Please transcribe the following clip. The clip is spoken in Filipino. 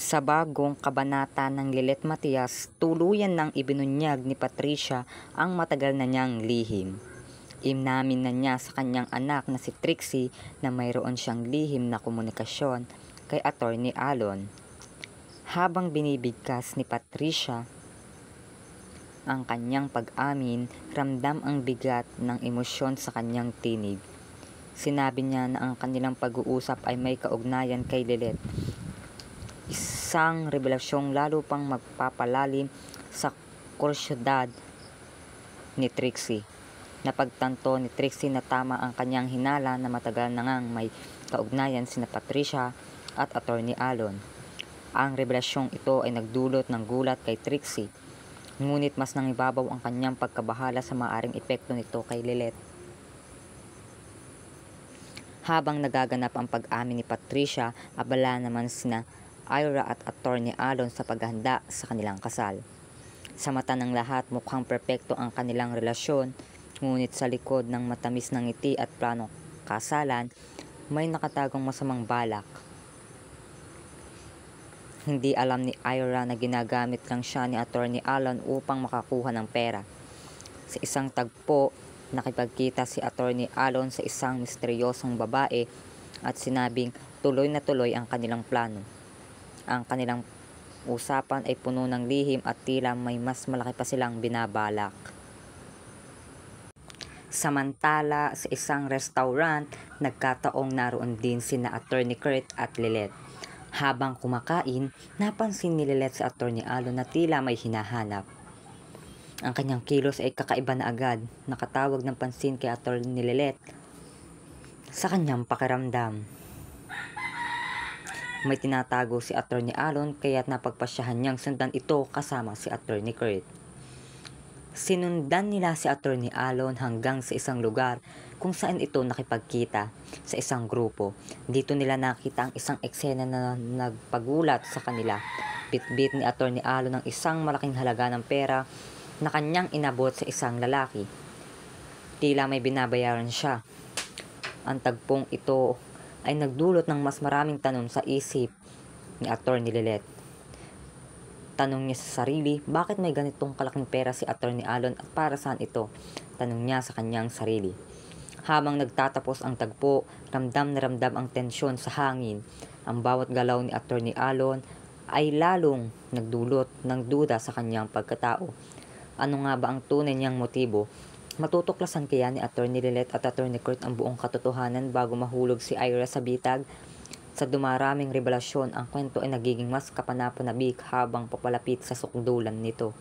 Sa bagong kabanata ng Lilet Matias, tuluyan nang ibinunyag ni Patricia ang matagal na niyang lihim. Inamin na niya sa kanyang anak na si Trixie na mayroon siyang lihim na komunikasyon kay Attorney Alon. Habang binibigkas ni Patricia ang kanyang pag-amin, ramdam ang bigat ng emosyon sa kanyang tinig. Sinabi niya na ang kanilang pag-uusap ay may kaugnayan kay Lilet. Isang revelasyong lalo pang magpapalalim sa kuryosidad ni Trixie. Napagtanto ni Trixie na tama ang kanyang hinala na matagal na ngang may kaugnayan sina Patricia at Attorney Alon. Ang revelasyong ito ay nagdulot ng gulat kay Trixie, ngunit mas nangibabaw ang kanyang pagkabahala sa maaring epekto nito kay Lilet. Habang nagaganap ang pag-amin ni Patricia, abala naman sina Ira at Attorney Alon sa paghahanda sa kanilang kasal. Sa mata ng lahat, mukhang perpekto ang kanilang relasyon, ngunit sa likod ng matamis na ngiti at planong kasalan, may nakatagong masamang balak. Hindi alam ni Ira na ginagamit lang siya ni Attorney Alon upang makakuha ng pera. Sa isang tagpo, nakipagkita si Attorney Alon sa isang misteryosong babae at sinabing tuloy na tuloy ang kanilang plano. Ang kanilang usapan ay puno ng lihim at tila may mas malaki pa silang binabalak. Samantala, sa isang restaurant, nagkataong naroon din sina Attorney Kurt at Lilet. Habang kumakain, napansin ni Lilet sa Attorney Alon na tila may hinahanap. Ang kanyang kilos ay kakaiba na agad, nakatawag ng pansin kay Attorney Lilet sa kanyang pakiramdam. May tinatago si Attorney Alon kaya't napagpasyahan niyang sundan ito kasama si Attorney Kurt. Sinundan nila si Attorney Alon hanggang sa isang lugar kung saan ito nakipagkita sa isang grupo. Dito nila nakita ang isang eksena na nagpagulat sa kanila. Bitbit ni Attorney Alon ng isang malaking halaga ng pera na kanyang inabot sa isang lalaki. Tila may binabayaran siya. Ang tagpong ito ay nagdulot ng mas maraming tanong sa isip ni Attorney Lilet. Tanong niya sa sarili, bakit may ganitong kalaking pera si Attorney Alon at para saan ito? Tanong niya sa kanyang sarili. Habang nagtatapos ang tagpo, ramdam na ramdam ang tensyon sa hangin. Ang bawat galaw ni Attorney Alon ay lalong nagdulot ng duda sa kanyang pagkatao. Ano nga ba ang tunay niyang motibo? Matutuklasan kaya ni Attorney Lilet at Attorney Kurt ang buong katotohanan bago mahulog si Ira sa bitag? Sa dumaraming revelasyon, ang kwento ay nagiging mas kapanapanabik habang papalapit sa sukdulan nito.